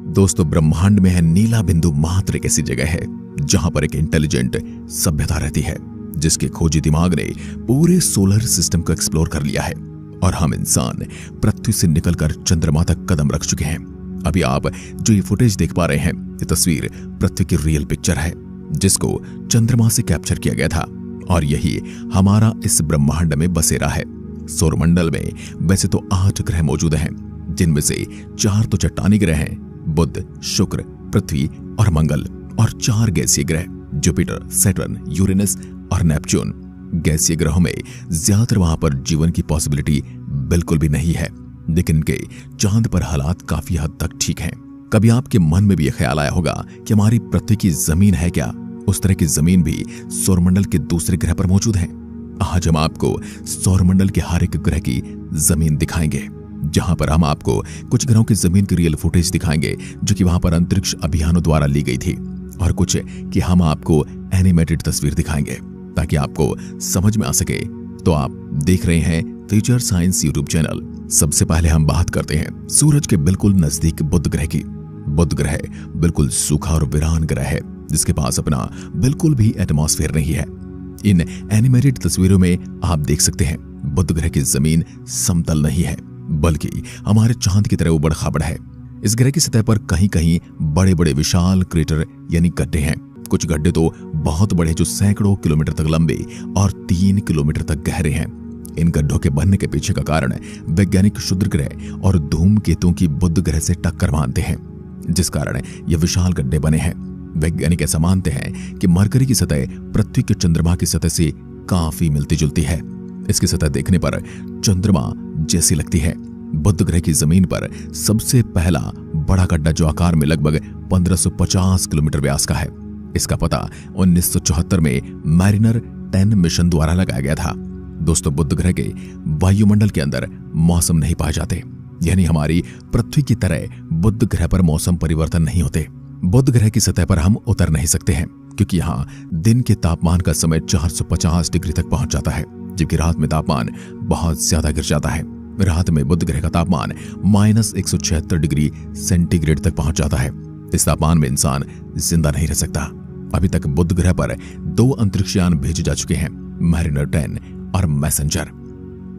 दोस्तों, ब्रह्मांड में है नीला बिंदु मात्र एक ऐसी जगह है जहां पर एक इंटेलिजेंट सभ्यता रहती है, जिसके खोजी दिमाग ने पूरे सोलर सिस्टम को एक्सप्लोर कर लिया है और हम इंसान पृथ्वी से निकलकर चंद्रमा तक कदम रख चुके हैं। अभी आप जो ये फुटेज देख पा रहे हैं, ये तस्वीर पृथ्वी की रियल पिक्चर है जिसको चंद्रमा से कैप्चर किया गया था और यही हमारा इस ब्रह्मांड में बसेरा है। सौरमंडल में वैसे तो 8 ग्रह मौजूद हैं, जिनमें से 4 तो चट्टानी ग्रह हैं, बुध, शुक्र, पृथ्वी और मंगल, और 4 गैसीय ग्रह जुपिटर, सैटर्न, यूरेनस और नेपच्यून। गैसीय ग्रहों में ज्यादातर वहां पर जीवन की पॉसिबिलिटी बिल्कुल भी नहीं है, लेकिन इनके चांद पर हालात काफी हद तक ठीक हैं। कभी आपके मन में भी यह ख्याल आया होगा कि हमारी पृथ्वी की जमीन है क्या? उस तरह की जमीन भी सौरमंडल के दूसरे ग्रह पर मौजूद है। आज हम आपको सौरमंडल के हर एक ग्रह की जमीन दिखाएंगे, जहां पर हम आपको कुछ ग्रहों की जमीन की रियल फुटेज दिखाएंगे जो कि वहां पर अंतरिक्ष अभियानों द्वारा ली गई थी, और कुछ कि हम आपको एनिमेटेड तस्वीर दिखाएंगे ताकि आपको समझ में आ सके। तो आप देख रहे हैं फ्यूचर साइंस यूट्यूब चैनल। सबसे पहले हम बात करते हैं सूरज के बिल्कुल नजदीक बुध ग्रह की। बुध ग्रह बिल्कुल सूखा और वीरान ग्रह है, जिसके पास अपना बिल्कुल भी एटमॉस्फेयर नहीं है। इन एनिमेटेड तस्वीरों में आप देख सकते हैं बुध ग्रह की जमीन समतल नहीं है, बल्कि हमारे चांद की तरह उबड़ खाबड़ है। इस ग्रह की सतह पर कहीं कहीं बड़े बड़े विशाल क्रेटर यानी गड्ढे हैं। कुछ गड्ढे तो बहुत बड़े जो सैकड़ों किलोमीटर तक लंबे और 3 किलोमीटर तक गहरे हैं। इन गड्ढों के बनने के पीछे का कारण वैज्ञानिक क्षुद्र ग्रह और धूमकेतुओं की बुध ग्रह से टक्कर मानते हैं, जिस कारण ये विशाल गड्ढे बने हैं। वैज्ञानिक ऐसा मानते हैं कि मरकरी की सतह पृथ्वी के चंद्रमा की सतह से काफी मिलती जुलती है। इसकी सतह देखने पर चंद्रमा जैसी लगती है। बुध ग्रह की जमीन पर सबसे पहला बड़ा गड्ढा जो आकार में लगभग 1550 किलोमीटर व्यास का है, इसका पता 1974 में मैरिनर 10 मिशन द्वारा लगाया गया था। दोस्तों, बुध ग्रह के वायुमंडल के अंदर मौसम नहीं पाए जाते, यानी हमारी पृथ्वी की तरह बुध ग्रह पर मौसम परिवर्तन नहीं होते। बुध ग्रह की सतह पर हम उतर नहीं सकते हैं, क्योंकि यहाँ दिन के तापमान का समय 450 डिग्री तक पहुंच जाता है, जबकि रात में तापमान बहुत ज्यादा गिर जाता है। रात में बुध ग्रह का तापमान -176 डिग्री सेंटीग्रेड तक पहुंच जाता है। इस तापमान में इंसान जिंदा नहीं रह सकता। अभी तक बुध ग्रह पर 2 अंतरिक्षयान भेजे जा चुके हैं, मैरिनर 10 और मैसेंजर।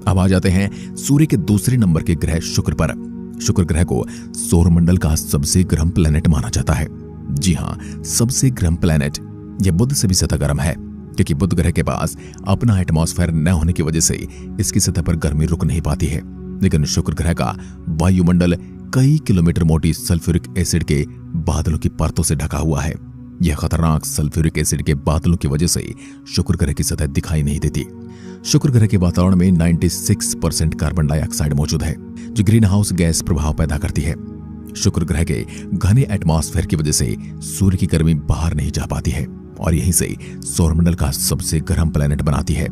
अब आ जाते हैं सूर्य के दूसरे नंबर के ग्रह शुक्र पर। शुक्र ग्रह को सौरमंडल का सबसे गर्म प्लेनेट माना जाता है। जी हाँ, सबसे गर्म प्लेनेट। यह बुध से भी ज्यादा गर्म है, क्योंकि बुध ग्रह के पास अपना एटमॉस्फेयर न होने की वजह से इसकी सतह पर गर्मी रुक नहीं पाती है। लेकिन शुक्र ग्रह का वायुमंडल कई किलोमीटर मोटी सल्फ्यूरिक एसिड के बादलों की परतों से ढका हुआ है। यह खतरनाक सल्फ्यूरिक एसिड के बादलों की वजह से शुक्र ग्रह की सतह दिखाई नहीं देती। शुक्र ग्रह के वातावरण में 96% कार्बन डाइऑक्साइड मौजूद है, जो ग्रीन हाउस गैस प्रभाव पैदा करती है। शुक्र ग्रह के घने एटमॉस्फेयर की वजह से सूर्य की गर्मी बाहर नहीं जा पाती है और यहीं से सौरमंडल का सबसे गर्म प्लेनेट बनाती है।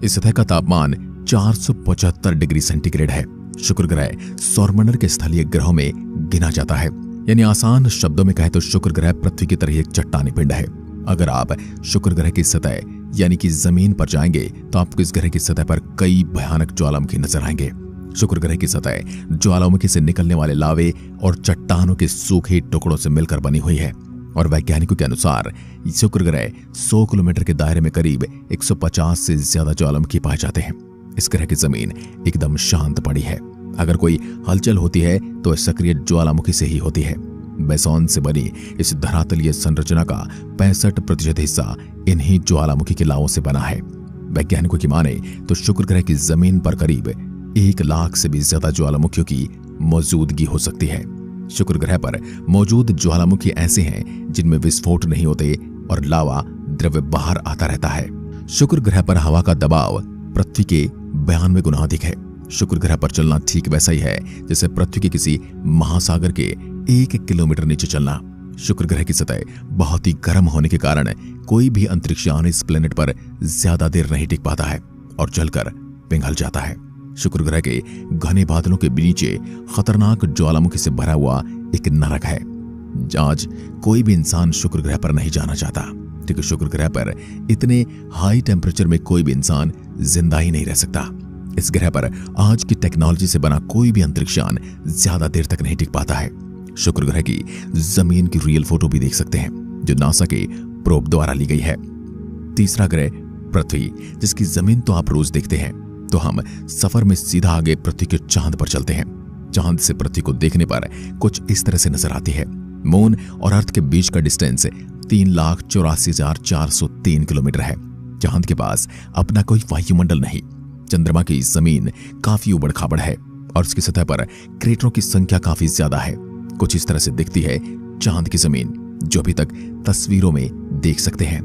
इस सतह का तापमान 475 डिग्री सेंटीग्रेड है। शुक्र ग्रह सौरमंडल के स्थलीय ग्रहों में गिना जाता है, यानी आसान शब्दों में कहें तो शुक्र ग्रह पृथ्वी की तरह एक चट्टानी पिंड है। अगर आप शुक्र ग्रह की सतह यानी कि जमीन पर जाएंगे तो आपको इस ग्रह की सतह पर कई भयानक ज्वालामुखी नजर आएंगे। शुक्र ग्रह की सतह ज्वालामुखी से निकलने वाले लावे और चट्टानों के सूखे टुकड़ों से मिलकर बनी हुई है, और वैज्ञानिकों के अनुसार शुक्र ग्रह 100 किलोमीटर के दायरे में करीब 150 से ज्यादा ज्वालामुखी पाए जाते हैं। इस ग्रह की जमीन एकदम शांत पड़ी है। अगर कोई हलचल होती है तो सक्रिय ज्वालामुखी से ही होती है। बेसॉन से बनी इस धरातलीय संरचना का 65% हिस्सा इन्हीं ज्वालामुखी के लावों से बना है। वैज्ञानिकों की माने तो शुक्र ग्रह की जमीन पर करीब 1 लाख से भी ज्यादा ज्वालामुखियों की मौजूदगी हो सकती है। शुक्र ग्रह पर मौजूद ज्वालामुखी ऐसे हैं जिनमें विस्फोट नहीं होते और लावा द्रव्य बाहर आता रहता है। शुक्र ग्रह पर हवा का दबाव पृथ्वी के 92 गुना अधिक है। शुक्र ग्रह पर चलना ठीक वैसा ही है जैसे पृथ्वी के किसी महासागर के 1 किलोमीटर नीचे चलना। शुक्र ग्रह की सतह बहुत ही गर्म होने के कारण कोई भी अंतरिक्षयान इस प्लेनेट पर ज्यादा देर नहीं टिक पाता है और जलकर पिघल जाता है। शुक्र ग्रह के घने बादलों के नीचे खतरनाक ज्वालामुखी से भरा हुआ एक नरक है। आज कोई भी इंसान शुक्र ग्रह पर नहीं जाना चाहता, क्योंकि शुक्र ग्रह पर इतने हाई टेम्परेचर में कोई भी इंसान जिंदा ही नहीं रह सकता। इस ग्रह पर आज की टेक्नोलॉजी से बना कोई भी अंतरिक्षयान ज्यादा देर तक नहीं टिक पाता है। शुक्र ग्रह की जमीन की रियल फोटो भी देख सकते हैं जो नासा के प्रोब द्वारा ली गई है। तीसरा ग्रह पृथ्वी, जिसकी जमीन तो आप रोज देखते हैं, तो हम सफर में सीधा आगे पृथ्वी के चांद पर चलते हैं। चांद से पृथ्वी को देखने पर कुछ इस तरह से नजर आती है। मून और अर्थ के बीच का डिस्टेंस 3,84,403 किलोमीटर है। चांद के पास अपना कोई वायुमंडल नहीं। चंद्रमा की जमीन काफी उबड़ खाबड़ है और उसकी सतह पर क्रेटरों की संख्या काफी ज्यादा है। कुछ इस तरह से दिखती है चांद की जमीन, जो अभी तक तस्वीरों में देख सकते हैं।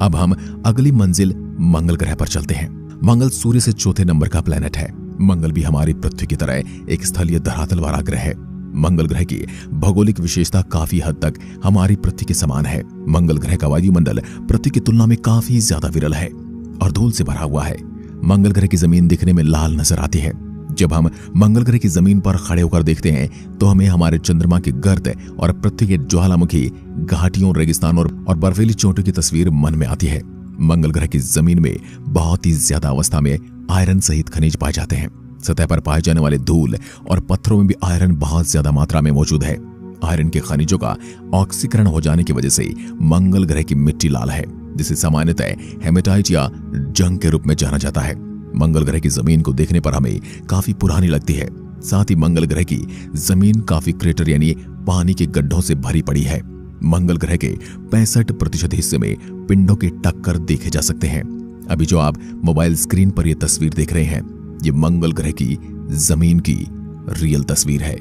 अब हम अगली मंजिल मंगल ग्रह पर चलते हैं। मंगल सूर्य से चौथे नंबर का प्लेनेट है। मंगल भी हमारी पृथ्वी की तरह एक स्थलीय धरातल वाला ग्रह है। मंगल ग्रह की भौगोलिक विशेषता काफी हद तक हमारी पृथ्वी के समान है। मंगल ग्रह का वायुमंडल पृथ्वी की तुलना में काफी ज्यादा विरल है और धूल से भरा हुआ है। मंगल ग्रह की जमीन दिखने में लाल नजर आती है। जब हम मंगल ग्रह की जमीन पर खड़े होकर देखते हैं तो हमें हमारे चंद्रमा के गर्त और पृथ्वी के ज्वालामुखी घाटियों, रेगिस्तान और बर्फीली चोटियों की तस्वीर मन में आती है। मंगल ग्रह की जमीन में बहुत ही ज्यादा अवस्था में आयरन सहित खनिज पाए जाते हैं। सतह पर पाए जाने वाले धूल और पत्थरों में भी आयरन बहुत ज्यादा मात्रा में मौजूद है। आयरन के खनिजों का ऑक्सीकरण हो जाने की वजह से मंगल ग्रह की मिट्टी लाल है, जिसे सामान्यतः हेमेटाइट या जंग के रूप में जाना जाता है। मंगल ग्रह की जमीन को देखने पर हमें काफी पुरानी लगती है। साथ ही मंगल ग्रह की जमीन काफी क्रेटर यानी पानी के गड्ढों से भरी पड़ी है। मंगल ग्रह के 65% हिस्से में पिंडों के टक्कर देखे जा सकते हैं। अभी जो आप मोबाइल स्क्रीन पर यह तस्वीर देख रहे हैं, ये मंगल ग्रह की जमीन की रियल तस्वीर है।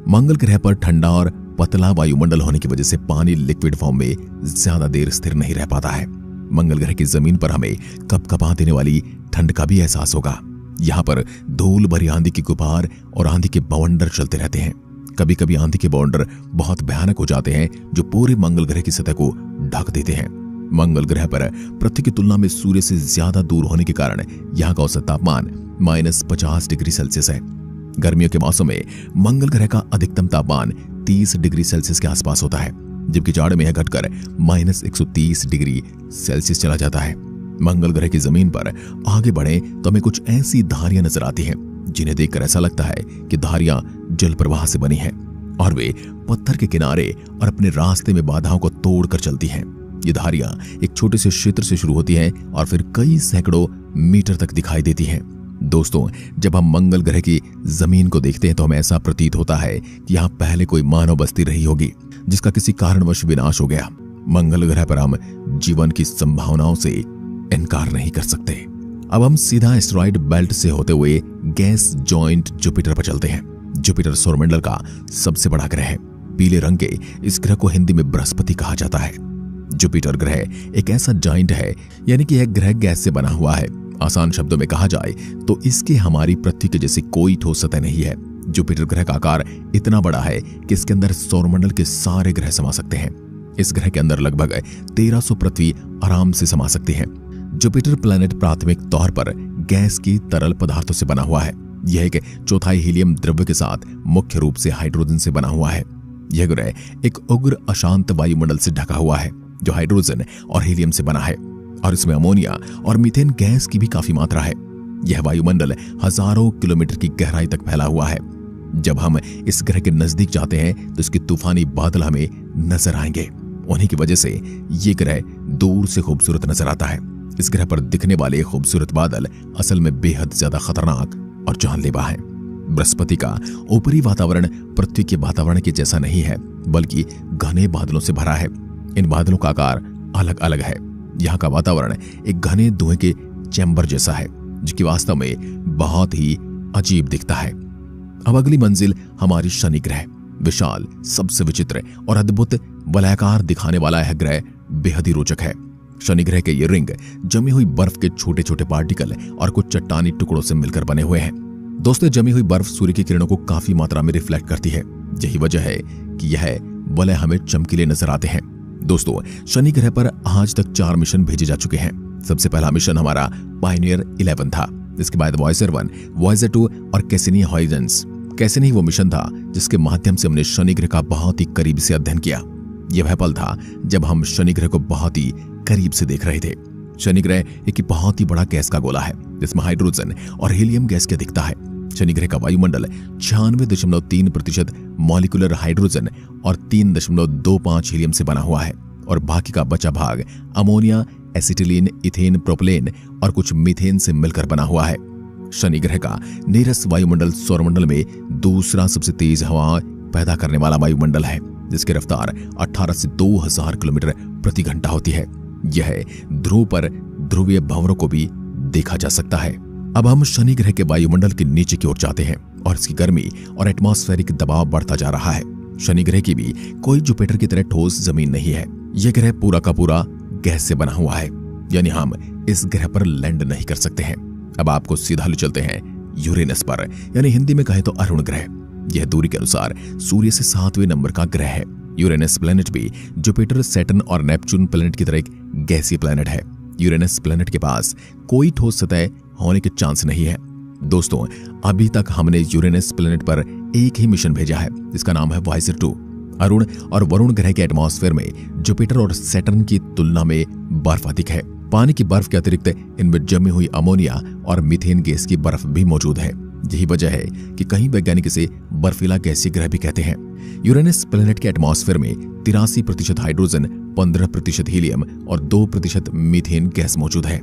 मंगल ग्रह पर ठंडा और पतला वायुमंडल होने की वजह से पानी लिक्विड फॉर्म में ज्यादा देर स्थिर नहीं रह पाता है। मंगल ग्रह की जमीन पर हमें कपकपा देने वाली ठंड का भी एहसास होगा। यहाँ पर धूल भरी आंधी की गुबार और आंधी के बवंडर चलते रहते हैं। कभी कभी आंधी के बवंडर बहुत भयानक हो जाते हैं, जो पूरे मंगल ग्रह की सतह को ढक देते हैं। मंगल ग्रह पर पृथ्वी की तुलना में सूर्य से ज्यादा दूर होने के कारण यहाँ का औसत तापमान -50 डिग्री सेल्सियस है। गर्मियों के मौसम में मंगल ग्रह का अधिकतम तापमान 30 डिग्री सेल्सियस के आसपास होता है, जबकि जाड़े में यह घटकर -130 डिग्री सेल्सियस चला जाता है। मंगल ग्रह की जमीन पर आगे बढ़े तो हमें कुछ ऐसी धारियां नजर आती हैं जिन्हें देखकर ऐसा लगता है कि धारियां जल प्रवाह से बनी हैं और वे पत्थर के किनारे और अपने रास्ते में बाधाओं को तोड़कर चलती हैं। ये धारियां एक छोटे से क्षेत्र से शुरू होती हैं और फिर कई सैकड़ों मीटर तक दिखाई देती हैं। दोस्तों, जब हम मंगल ग्रह की जमीन को देखते हैं तो हमें ऐसा प्रतीत होता है कि यहाँ पहले कोई मानव बस्ती रही होगी, जिसका किसी कारणवश विनाश हो गया। मंगल ग्रह पर हम जीवन की संभावनाओं से इनकार नहीं कर सकते। अब हम सीधा एस्टेरॉइड बेल्ट से होते हुए गैस जॉइंट जुपिटर पर चलते हैं। जुपिटर सौरमंडल का सबसे बड़ा ग्रह है। पीले रंग के इस ग्रह को हिंदी में बृहस्पति कहा जाता है। जुपिटर ग्रह एक ऐसा जॉइंट है, यानी कि यह ग्रह गैस से बना हुआ है। आसान शब्दों में कहा जाए तो इसके हमारी पृथ्वी के जैसी कोई ठोस सतह नहीं है। जुपिटर ग्रह का आकार इतना बड़ा है कि इसके अंदर सौरमंडल के सारे ग्रह समा सकते हैं। इस ग्रह के अंदर लगभग 1300 पृथ्वी आराम से समा सकती हैं। जुपिटर प्लैनेट प्राथमिक तौर पर गैस की तरल पदार्थों से बना हुआ है। यह एक चौथाई हीलियम द्रव्य के साथ मुख्य रूप से हाइड्रोजन से बना हुआ है। यह ग्रह एक उग्र अशांत वायुमंडल से ढका हुआ है जो हाइड्रोजन और हीलियम से बना है, और इसमें अमोनिया और मीथेन गैस की भी काफी मात्रा है। यह वायुमंडल हजारों किलोमीटर की गहराई तक फैला हुआ है। जब हम इस ग्रह के नजदीक जाते हैं तो इसके तूफानी बादल हमें नजर आएंगे। उन्हीं की वजह से ये ग्रह दूर से खूबसूरत नजर आता है। इस ग्रह पर दिखने वाले खूबसूरत बादल असल में बेहद ज्यादा खतरनाक और जानलेवा है। बृहस्पति का ऊपरी वातावरण पृथ्वी के वातावरण के जैसा नहीं है, बल्कि घने बादलों से भरा है। इन बादलों का आकार अलग अलग है। यहाँ का वातावरण एक घने धुएं के चैम्बर जैसा है, जो कि वास्तव में बहुत ही अजीब दिखता है। अब अगली मंजिल हमारी शनि ग्रह। विशाल, सबसे विचित्र और अद्भुत वलयाकार दिखाने वाला यह ग्रह बेहद ही रोचक है। शनि ग्रह के ये रिंग जमी हुई बर्फ के छोटे छोटे पार्टिकल और कुछ चट्टानी टुकड़ों से मिलकर बने हुए हैं। दोस्तों, जमी हुई बर्फ सूर्य की किरणों को काफी मात्रा में रिफ्लेक्ट करती है। यही वजह है कि यह वलय हमें चमकीले नजर आते हैं। दोस्तों, शनि ग्रह पर आज तक 4 मिशन भेजे जा चुके हैं। सबसे पहला मिशन हमारा पायनियर 11 था। इसके बाद वॉयेजर 1, वॉयेजर 2 और कैसिनी हॉरिजॉन्स। कैसिनी वो मिशन था जिसके माध्यम से हमने शनि ग्रह का बहुत ही करीब से अध्ययन किया। यह वह पल था जब हम शनि ग्रह को बहुत ही करीब से देख रहे थे। शनि ग्रह एक बहुत ही बड़ा गैस का गोला है जिसमें हाइड्रोजन और हीलियम गैस की अधिकता है। शनि ग्रह का वायुमंडल 96.3% मॉलिक्यूलर हाइड्रोजन और 3.25 हीलियम से बना हुआ है और बाकी का बचा भाग अमोनिया, एसिटिलीन, इथेन, प्रोपेलेन और कुछ मीथेन से मिलकर बना हुआ है। शनि ग्रह का नीरस वायुमंडल सौरमंडल में दूसरा सबसे तेज हवा पैदा करने वाला वायुमंडल है, जिसकी रफ्तार 18 से 2000 किलोमीटर प्रति घंटा होती है। यह ध्रुव पर ध्रुवीय भंवरों को भी देखा जा सकता है। अब हम शनि ग्रह के वायुमंडल के नीचे की ओर जाते हैं और इसकी गर्मी और एटमॉस्फेरिक दबाव बढ़ता जा रहा है। शनि ग्रह की भी कोई जुपिटर की तरह ठोस जमीन नहीं है। यह ग्रह पूरा का पूरा गैस से बना हुआ है, यानी हम इस ग्रह पर लैंड नहीं कर सकते हैं। अब आपको सीधा ले चलते हैं यूरेनस पर, यानी हिंदी में कहें तो अरुण ग्रह। यह दूरी के अनुसार सूर्य से 7वें नंबर का ग्रह है। यूरेनस प्लैनेट भी जुपिटर, सैटर्न और नेपच्यून प्लैनेट की तरह एक गैसीय प्लैनेट है। यूरेनस प्लैनेट के पास कोई ठोस सतह होने के चांस नहीं है। दोस्तों, अभी तक हमने यूरेनस प्लैनेट पर एक ही मिशन भेजा है, जिसका नाम है वॉयेजर 2। अरुण और वरुण ग्रह के एटमॉस्फेयर में जुपिटर और सैटर्न की तुलना में बर्फ अधिक है। पानी की बर्फ के अतिरिक्त इनमें जमी हुई अमोनिया और मीथेन गैस की बर्फ भी मौजूद है। यही वजह है कि कई वैज्ञानिक इसे बर्फीला गैसीय ग्रह भी कहते हैं। यूरेनस प्लैनेट के एटमॉस्फेयर में 83% हाइड्रोजन, 15% हीलियम और 2% मीथेन गैस मौजूद है।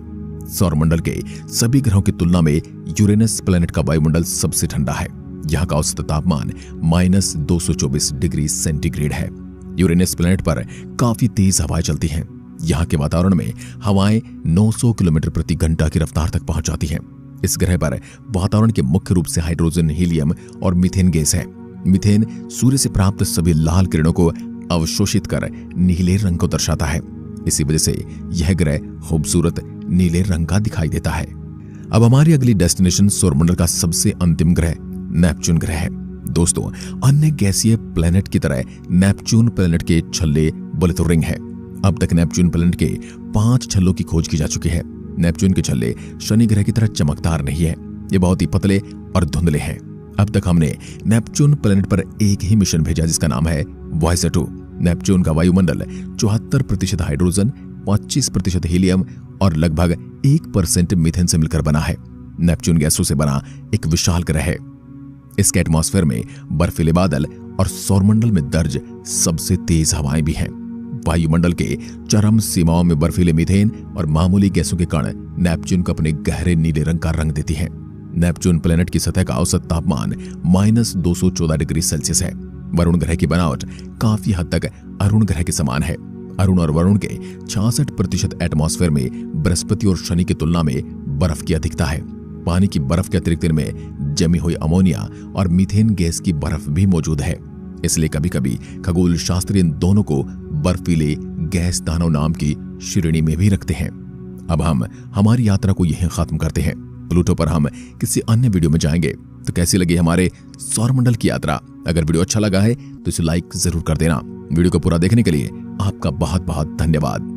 सौरमंडल के सभी ग्रहों की तुलना में यूरेनस प्लैनेट का वायुमंडल सबसे ठंडा है। यहाँ का औसत तापमान -224 डिग्री सेंटीग्रेड है। यूरेनस प्लैनेट पर काफी तेज हवाएं चलती हैं। यहाँ के वातावरण में हवाएं 900 किलोमीटर प्रति घंटा की रफ्तार तक पहुंच जाती हैं। इस ग्रह पर वातावरण के मुख्य रूप से हाइड्रोजन, हीलियम और मीथेन गैस है। मीथेन सूर्य से प्राप्त सभी लाल किरणों को अवशोषित कर नीले रंग को दर्शाता है। इसी वजह से यह ग्रह खूबसूरत नीले रंग का दिखाई देता है। अब हमारी अगली डेस्टिनेशन सौरमंडल का सबसे अंतिम ग्रह नेपच्यून ग्रह है। दोस्तों, अन्य गैसीय प्लैनेट की तरह नेपच्यून प्लैनेट के छल्ले बोले तो रिंग है। अब तक नेपच्यून प्लैनेट के 5 छल्लों की खोज की जा चुकी है। नेपच्यून के छल्ले शनि ग्रह की तरह चमकदार नहीं है, ये बहुत ही पतले और धुंधले हैं। अब तक हमने नेपच्यून प्लैनेट पर एक ही मिशन भेजा, जिसका नाम है वॉयेजर 2। नेपच्यून का वायुमंडल 74% हाइड्रोजन, 25% हीलियम और लगभग 1% मीथेन से मिलकर बना है। नेपच्यून गैसों से बना एक विशाल ग्रह है। इसके एटमॉस्फेयर में बर्फीले बादल और सौरमंडल में दर्ज सबसे तेज हवाएं भी हैं। वायुमंडल के चरम सीमाओं में बर्फीले मीथेन और मामूली गैसों के कण नेपच्यून को अपने गहरे नीले रंग का रंग देती हैं। नेपच्यून प्लैनेट की सतह का औसत तापमान -214 डिग्री सेल्सियस है। वरुण ग्रह की बनावट काफी हद तक अरुण ग्रह के समान है। अरुण और वरुण के 66% एटमॉस्फेयर में बृहस्पति और शनि की तुलना में बर्फ की अधिकता है। पानी की बर्फ के अतिरिक्त इनमें जमी हुई अमोनिया और मीथेन गैस की बर्फ भी मौजूद है। इसलिए कभी कभी खगोल शास्त्री इन दोनों को बर्फीले गैस दानव नाम की श्रेणी में भी रखते हैं। अब हम हमारी यात्रा को यहीं खत्म करते हैं। प्लूटो पर हम किसी अन्य वीडियो में जाएंगे। तो कैसी लगी हमारे सौरमंडल की यात्रा? अगर वीडियो अच्छा लगा है तो इसे लाइक जरूर कर देना। वीडियो को पूरा देखने के लिए आपका बहुत बहुत धन्यवाद।